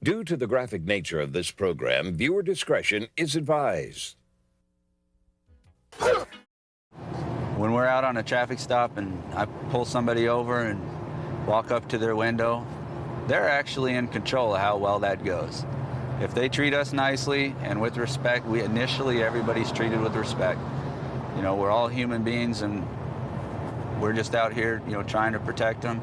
Due to the graphic nature of this program, viewer discretion is advised. When we're out on a traffic stop and I pull somebody over and walk up to their window, they're actually in control of how well that goes. If they treat us nicely and with respect, everybody's treated with respect. You know, we're all human beings and we're just out here, trying to protect them.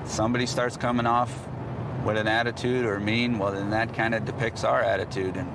Somebody starts coming off with an attitude or mean, well, then that kind of depicts our attitude and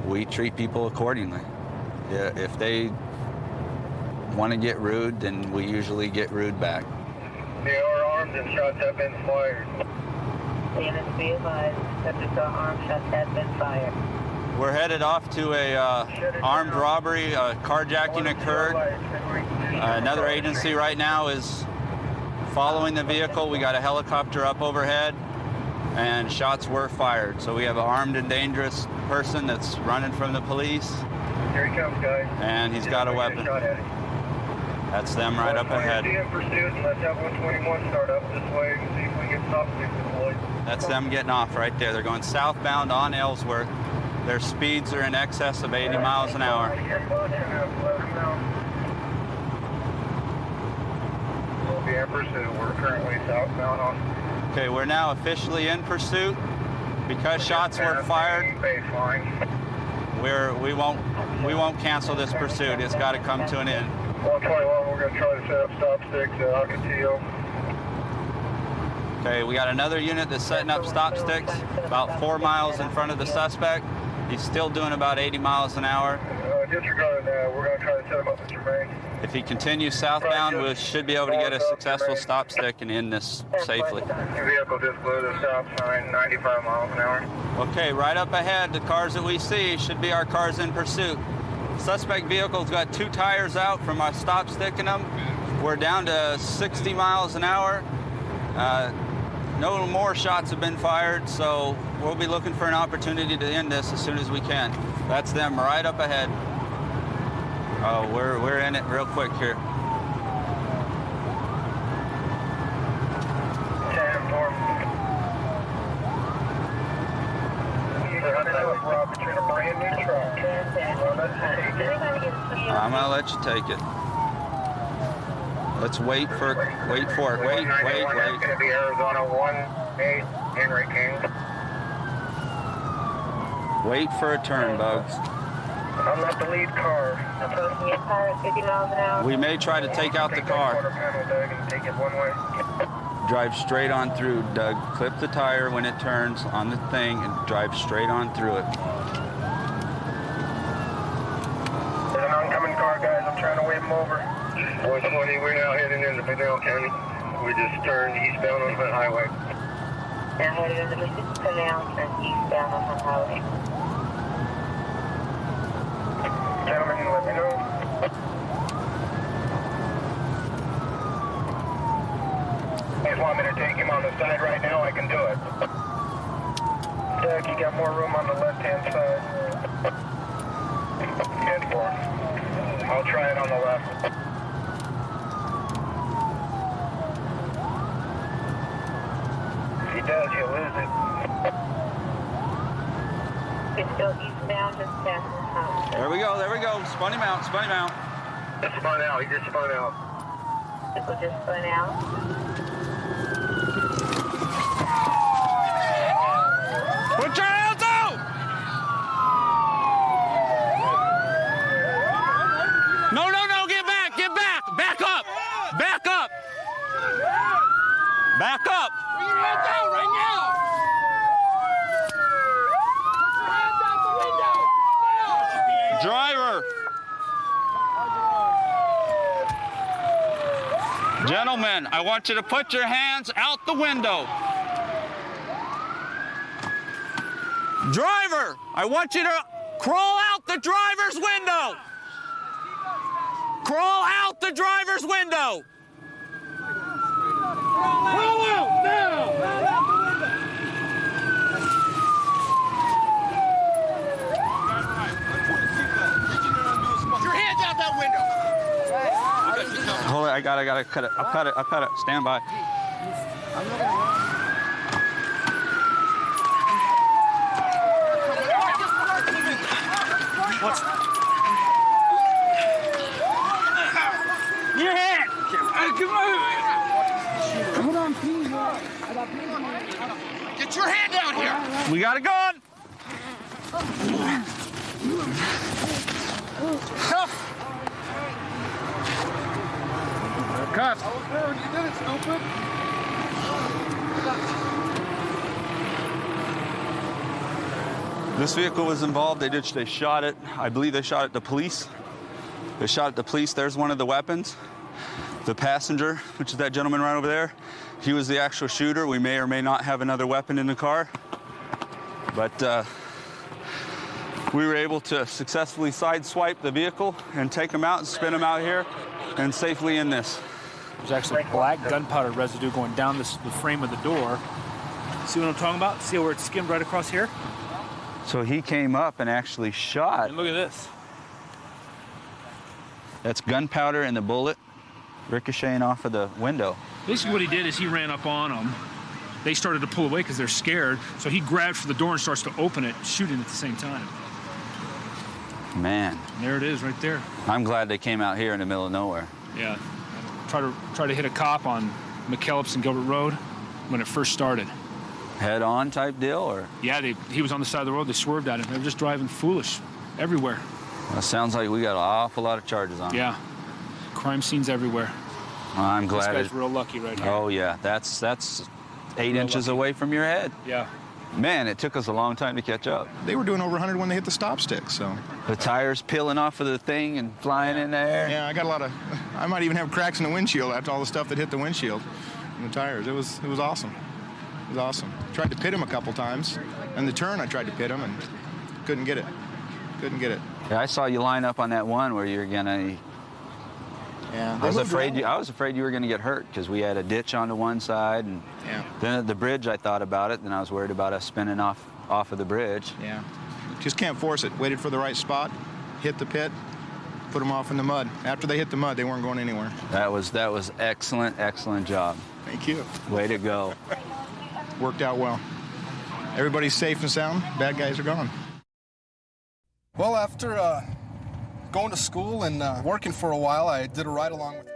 we treat people accordingly. If they want to get rude, then we usually get rude back. They are armed and shots have been fired. Units be advised, subjects are armed, shots have been fired. We're headed off to a armed robbery. Carjacking occurred. Another agency right now is following the vehicle. We got a helicopter up overhead and shots were fired. So we have an armed and dangerous person that's running from the police. Here he comes, guys. And he's got a weapon. That's them right up ahead. In pursuit, and let's have 121 start up this way and see if we can get stop sticks deployed. That's them getting off right there. They're going southbound on Ellsworth. Their speeds are in excess of 80 miles an hour. We'll be in pursuit. We're currently southbound on. Okay, we're now officially in pursuit. Because shots were fired, we won't cancel this pursuit. It's got to come to an end. 121, we're going to try to set up stop sticks at Ocotillo. Okay, we got another unit that's setting up stop sticks about 4 miles in front of the suspect. He's still doing about 80 miles an hour. Disregard that. We're going to try to set him up at Germain. If he continues southbound, we should be able to get a successful stop stick and end this safely. Vehicle just blew the stop sign, 95 miles an hour. Okay, right up ahead, the cars that we see should be our cars in pursuit. Suspect vehicle's got 2 tires out from our stop sticking them. We're down to 60 miles an hour. No more shots have been fired, so we'll be looking for an opportunity to end this as soon as we can. That's them right up ahead. Oh, we're in it real quick here. 10-4. I'm gonna let you take it. Let's wait for it. Wait. It's gonna be Arizona 1-8, Henry King. Wait for a turn, Bugs. I'm not the lead car. Approaching your car at 50 miles an hour. We may try to take out the car. Quarter panel, Doug, and take it one way. Drive straight on through, Doug. Clip the tire when it turns on the thing and drive straight on through it. There's an oncoming car, guys. I'm trying to wave him over. 120, we're now heading into Vidal County. We just turned eastbound on Hunt Highway. Now headed into Mississippi Canal, turn eastbound on Hunt Highway. Gentlemen, let me know. You want me to take him on the side right now? I can do it. Doug, you got more room on the left-hand side. 10-4. I'll try it on the left. If he does, he'll lose it. It's still eastbound, just past the house. There we go. Spun him out. Just spun out. He just spun out. People just spun out. Put your hands out! No, get back! Back up! Back up! Back up! Put your hands out right now! Put your hands out the window! Driver! Gentlemen, I want you to put your hands out the window. Driver, I want you to crawl out the driver's window. Crawl out the driver's window. Crawl out now! Crawl out the window! Put your hands out that window! Hold it, I gotta cut it. I'll cut it. Stand by. Get your hand out here! We got it going. Cuff! Cuff! You did it, stupid! This vehicle was involved. They shot it. I believe they shot at the police. They shot at the police. There's one of the weapons. The passenger, which is that gentleman right over there, he was the actual shooter. We may or may not have another weapon in the car. But we were able to successfully sideswipe the vehicle and take him out and spin him out here and safely in this. There's actually black gunpowder residue going down the frame of the door. See what I'm talking about? See where it skimmed right across here? So he came up and actually shot. And look at this. That's gunpowder in the bullet ricocheting off of the window. Basically what he did is he ran up on them. They started to pull away because they're scared. So he grabs for the door and starts to open it, shooting at the same time. Man. And there it is right there. I'm glad they came out here in the middle of nowhere. Yeah. Try to hit a cop on McKellips and Gilbert Road when it first started. Head-on type deal, or? Yeah, he was on the side of the road. They swerved at him. They were just driving foolish everywhere. Well, sounds like we got an awful lot of charges on. Yeah. Crime scenes everywhere. Well, I'm glad. This guy's real lucky right here. Oh, yeah. That's 8 inches away from your head. Yeah. Man, it took us a long time to catch up. They were doing over 100 when they hit the stop stick, so. The tires peeling off of the thing and flying in there. Yeah, I got a lot of, I might even have cracks in the windshield after all the stuff that hit the windshield and the tires. It was awesome. It was awesome. Tried to pit him a couple times. And the turn, I tried to pit him and couldn't get it. Couldn't get it. Yeah, I saw you line up on that one where you're gonna. Yeah, I was afraid you were gonna get hurt because we had a ditch on the one side, and then at the bridge I thought about it, and I was worried about us spinning off of the bridge. Yeah, just can't force it. Waited for the right spot, hit the pit, put them off in the mud. After they hit the mud, they weren't going anywhere. That was excellent job. Thank you. Way to go. Worked out well. Everybody's safe and sound. Bad guys are gone. Well, after going to school and working for a while, I did a ride-along with...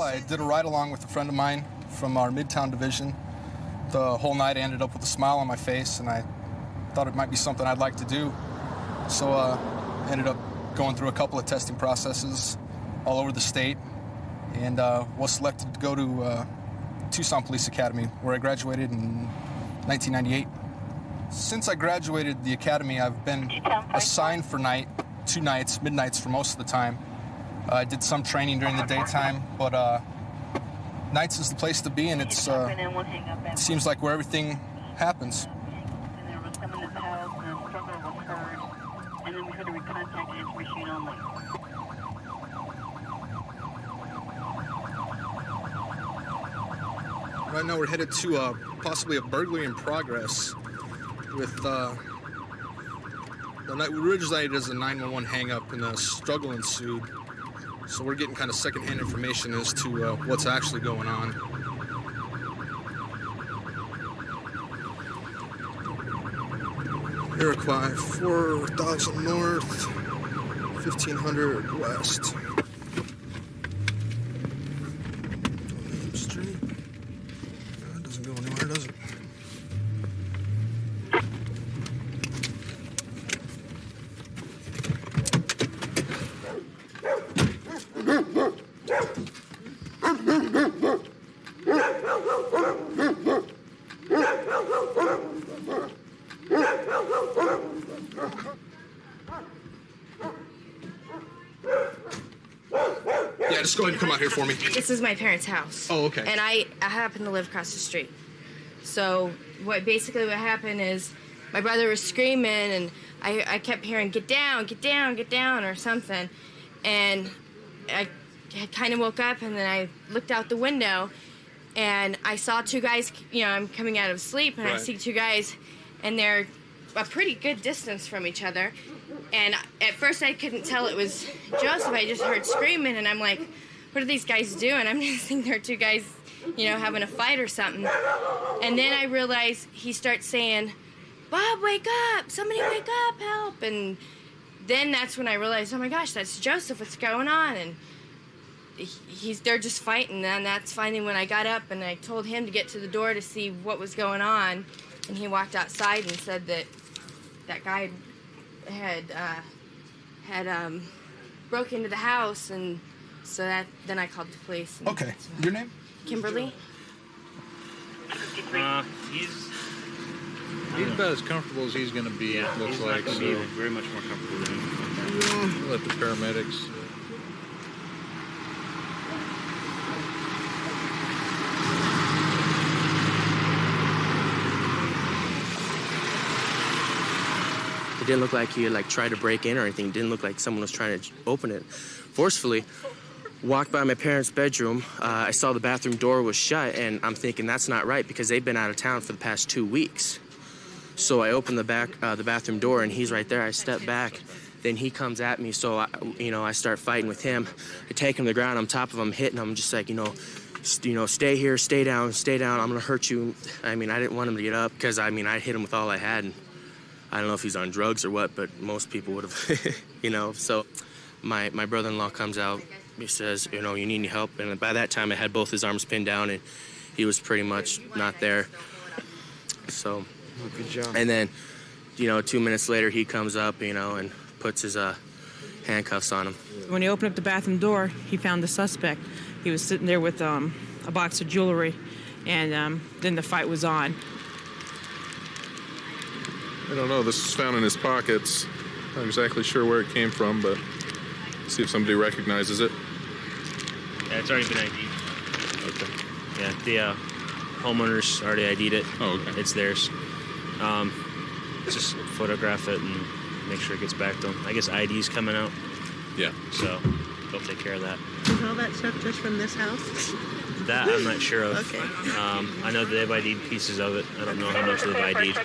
I did a ride-along with a friend of mine from our Midtown division. The whole night I ended up with a smile on my face, and I thought it might be something I'd like to do. So ended up going through a couple of testing processes all over the state, and was selected to go to Tucson Police Academy, where I graduated in 1998. Since I graduated the academy, I've been assigned for 2 nights, midnights for most of the time. I did some training during the daytime, but nights is the place to be, and it seems like where everything happens. And there was someone at the house, and a struggle was heard, and then we heard a contact information only. Right now we're headed to possibly a burglary in progress with the night we originated as a 911 hang-up, and a struggle ensued. So we're getting kind of secondhand information as to what's actually going on. Iroquois, 4,000 north, 1,500 west. Street. That doesn't go anywhere, does it? Yeah, just go ahead and come out here for me. This is my parents' house. Oh, okay. And I happen to live across the street. So what happened is my brother was screaming, and I kept hearing, get down, get down, get down, or something. And I kind of woke up, and then I looked out the window, and I saw two guys, I'm coming out of sleep, and I see two guys, and they're a pretty good distance from each other. And at first I couldn't tell it was Joseph. I just heard screaming, and I'm like, what are these guys doing? I'm just thinking they're two guys, having a fight or something. And then I realized he starts saying, Bob, wake up! Somebody wake up, help! And then that's when I realized, oh my gosh, that's Joseph, what's going on? And they're just fighting, and that's finally when I got up and I told him to get to the door to see what was going on. And he walked outside and said that that guy had broke into the house, and so then I called the police. Okay. Your name? Kimberly. He's about as comfortable as he's going to be. Yeah, it looks he's like. Not So be very much more comfortable than me. Let the paramedics. It didn't look like he had tried to break in or anything. It didn't look like someone was trying to open it forcefully. Walked by my parents' bedroom. I saw the bathroom door was shut, and I'm thinking that's not right because they've been out of town for the past 2 weeks. So I opened the bathroom door, and he's right there. I step back. Then he comes at me, so I start fighting with him. I take him to the ground. I'm on top of him, hitting him, just like, stay here, stay down, I'm gonna hurt you. I mean, I didn't want him to get up because, I hit him with all I had. And I don't know if he's on drugs or what, but most people would have, So my brother-in-law comes out. He says, you need any help? And by that time, I had both his arms pinned down, and he was pretty much not there. So, good job. And then, 2 minutes later, he comes up, and puts his handcuffs on him. When he opened up the bathroom door, he found the suspect. He was sitting there with a box of jewelry, and then the fight was on. I don't know. This was found in his pockets. Not exactly sure where it came from, but see if somebody recognizes it. Yeah, it's already been ID'd. Okay. Yeah, the homeowners already ID'd it. Oh, okay. It's theirs. Just photograph it and make sure it gets back to them. I guess ID's coming out. Yeah. So they'll take care of that. Is all that stuff just from this house? That I'm not sure of. Okay. I know they've ID'd pieces of it. I don't know how much they've ID'd.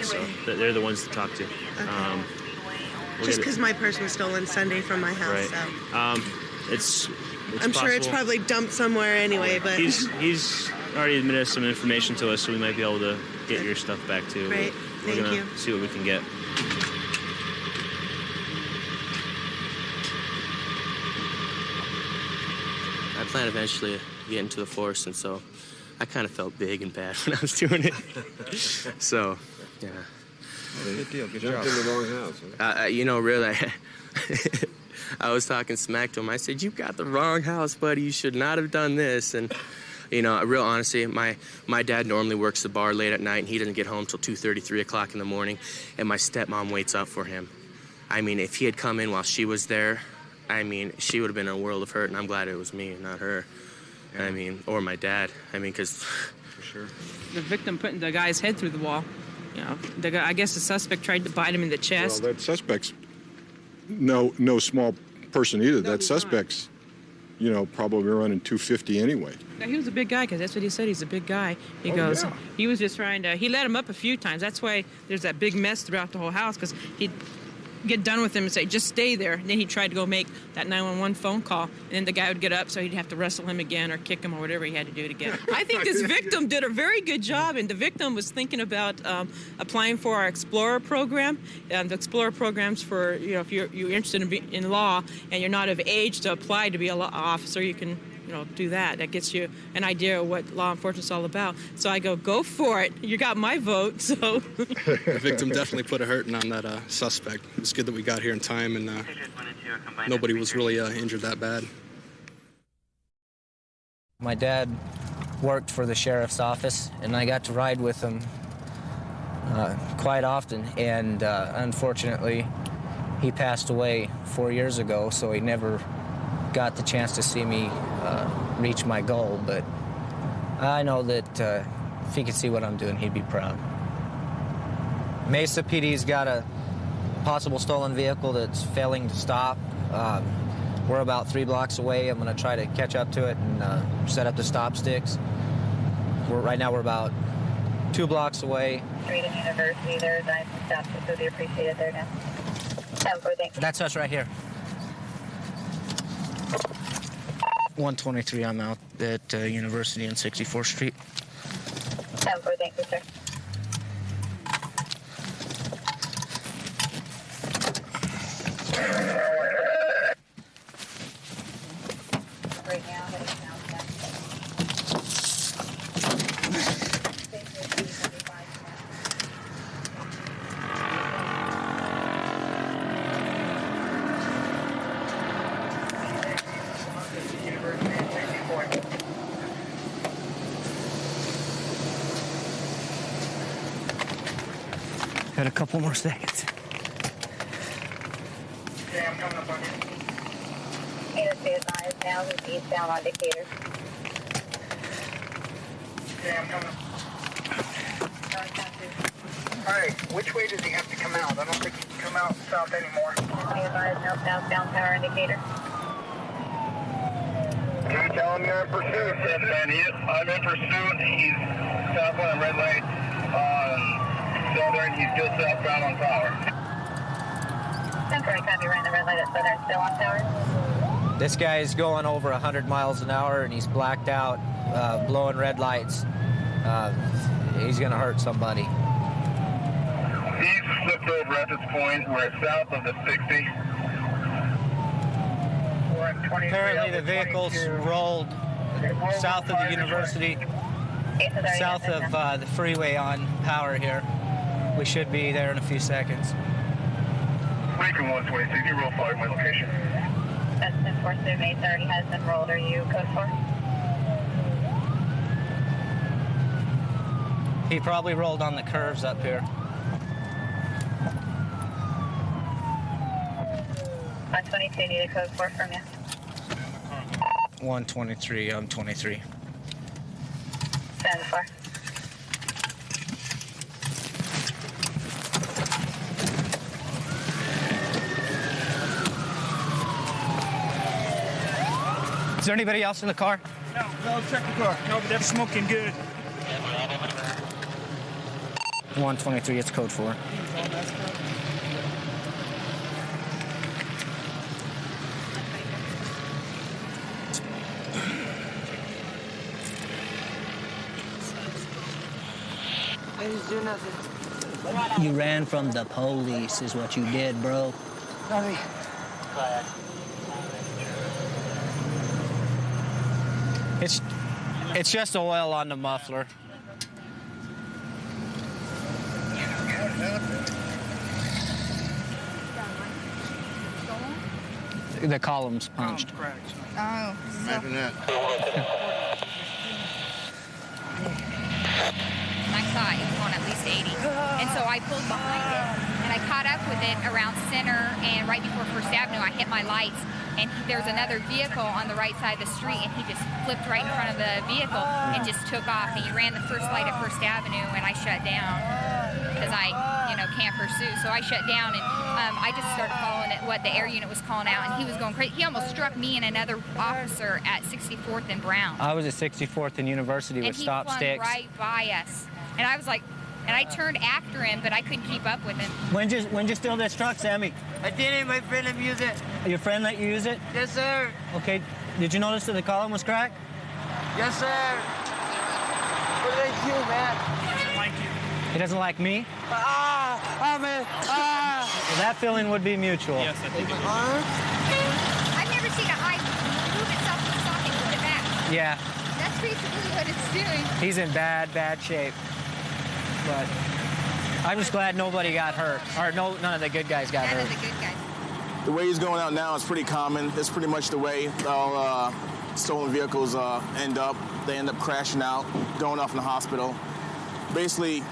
So they're the ones to talk to. Okay. Just because my purse was stolen Sunday from my house. Right. So. It's I'm sure it's probably dumped somewhere anyway, but... He's already admitted some information to us, so we might be able to get your stuff back too. Right. We're Thank gonna you. see what we can get. I plan eventually to get into the force, and so I kind of felt big and bad when I was doing it. So, yeah. Good deal. Good job. Jumped in the wrong house. Huh? Really, I was talking smack to him. I said, "You got the wrong house, buddy. You should not have done this." And, real honestly, my dad normally works the bar late at night, and he doesn't get home till 2:30, 3 o'clock in the morning, and my stepmom waits up for him. If he had come in while she was there, she would have been in a world of hurt, and I'm glad it was me and not her. Yeah. Or my dad. Because... For sure. The victim putting the guy's head through the wall. The guy, I guess the suspect tried to bite him in the chest. Well, that suspect's no small person either. No, that suspect's, probably running 250 anyway. Now, he was a big guy, because that's what he said. He's a big guy. He goes, yeah. He was just trying to, he let him up a few times. That's why there's that big mess throughout the whole house, because he'd get done with him and say, just stay there. And then he tried to go make that 911 phone call, and then the guy would get up, so he'd have to wrestle him again or kick him or whatever he had to do to get him. I think this victim did a very good job, and the victim was thinking about applying for our Explorer program. And the Explorer program's for, if you're interested in law and you're not of age to apply to be a law officer, you can do that. That gets you an idea of what law enforcement's all about. So I go for it. You got my vote, so. The victim definitely put a hurting on that suspect. It's good that we got here in time, and nobody was really injured that bad. My dad worked for the sheriff's office, and I got to ride with him quite often. And unfortunately, he passed away 4 years ago, so he never got the chance to see me reach my goal. But I know that if he could see what I'm doing, he'd be proud. Mesa PD's got a possible stolen vehicle that's failing to stop. We're about 3 blocks away. I'm going to try to catch up to it and set up the stop sticks. Right now we're about 2 blocks away. Street and University, there's some stop sticks would be appreciated there now. That's us right here. 123, I'm out at University and 64th Street. 10-4, thank you, sir. Right now, heading southbound. Got a couple more seconds. Okay, I'm coming up on you. Interstate is now eastbound on Decatur. Okay, I'm coming. Alright, which way does he have to come out? I don't think he can come out south anymore. Advise no southbound power indicator. Can you tell him you're in pursuit? Yes, man. I'm in pursuit. He's southbound red light on Southern. He's still southbound on Power. 10-4, copy, ran the red light at Southern, still on Power. This guy's going over 100 miles an hour and he's blacked out, blowing red lights. He's going to hurt somebody. He's flipped over at this point. We're south of the 60. We're at 23. Apparently the vehicle's rolled south of the University, south of the freeway on Power here. We should be there in a few seconds. Lincoln 126, you roll 5 my location. That's 10-4, Mace already has been rolled. Are you code 4? He probably rolled on the curves up here. 122, need a code 4 from you. 123, I'm 23. 10-4. Is there anybody else in the car? No, check the car. No, but they're smoking good. 123, it's code 4. I didn't do nothing. You ran from the police is what you did, bro. Nothing. It's just oil on the muffler. The column's punched. Oh. Imagine that. I saw it was on at least 80. And so I pulled behind it, and I caught up with it around center, and right before First Avenue, I hit my lights, and there's another vehicle on the right side of the street, and he just flipped right in front of the vehicle and just took off. And he ran the first light at First Avenue, and I shut down because I, can't pursue. So I shut down, and I just started following it, what the air unit was calling out, and he was going crazy. He almost struck me and another officer at 64th and Brown. I was at 64th and University with stop sticks. And he flung right by us. And I was like, and I turned after him, but I couldn't keep up with him. When'd you steal this truck, Sammy? I didn't. My friend let me use it. Your friend let you use it? Yes, sir. Okay. Did you notice that the column was cracked? Yes, sir. What did I do, man? He doesn't like you. He doesn't like me? Man. Well, that feeling would be mutual. Yes, I think it is. I've never seen an eye move itself from the socket and put it back. Yeah. That's basically what it's doing. He's in bad shape. But I'm just glad nobody got hurt. Or none of the good guys got hurt. None of the good guys. The way he's going out now is pretty common. It's pretty much the way all stolen vehicles end up. They end up crashing out, going off in the hospital. Basically,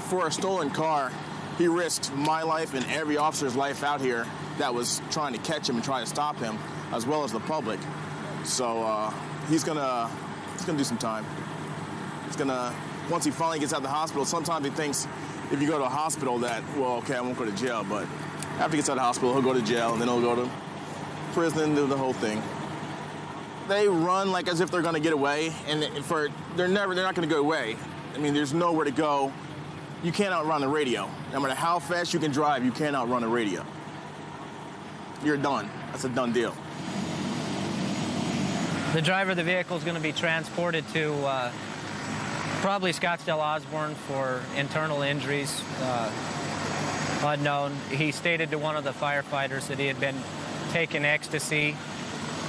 for a stolen car, he risked my life and every officer's life out here that was trying to catch him and try to stop him, as well as the public. So he's gonna do some time. Once he finally gets out of the hospital, sometimes he thinks if you go to a hospital that, well, okay, I won't go to jail, but after he gets out of the hospital, he'll go to jail, and then he'll go to prison and do the whole thing. They run like as if they're gonna get away, and they're not gonna go away. I mean, there's nowhere to go. You can't outrun the radio. No matter how fast you can drive, you can't outrun the radio. You're done. That's a done deal. The driver of the vehicle is going to be transported to probably Scottsdale Osborne for internal injuries, unknown. He stated to one of the firefighters that he had been taking ecstasy,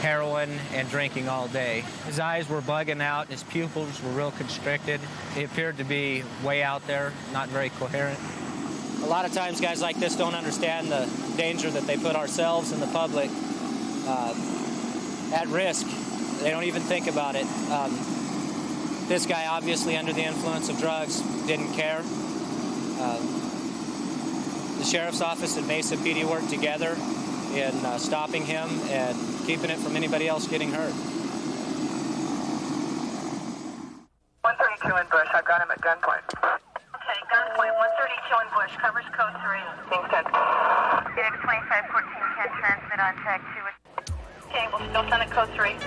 heroin, and drinking all day. His eyes were bugging out. His pupils were real constricted. He appeared to be way out there, not very coherent. A lot of times guys like this don't understand the danger that they put ourselves and the public at risk. They don't even think about it. This guy, obviously under the influence of drugs, didn't care. The sheriff's office and Mesa PD worked together in stopping him and keeping it from anybody else getting hurt. 132 in Bush. I've got him at gunpoint. Okay, gunpoint. 132 in Bush. Covers code 3. Being sent. Phoenix 2514 can transmit on tag 2. Okay, we'll still send it code 3.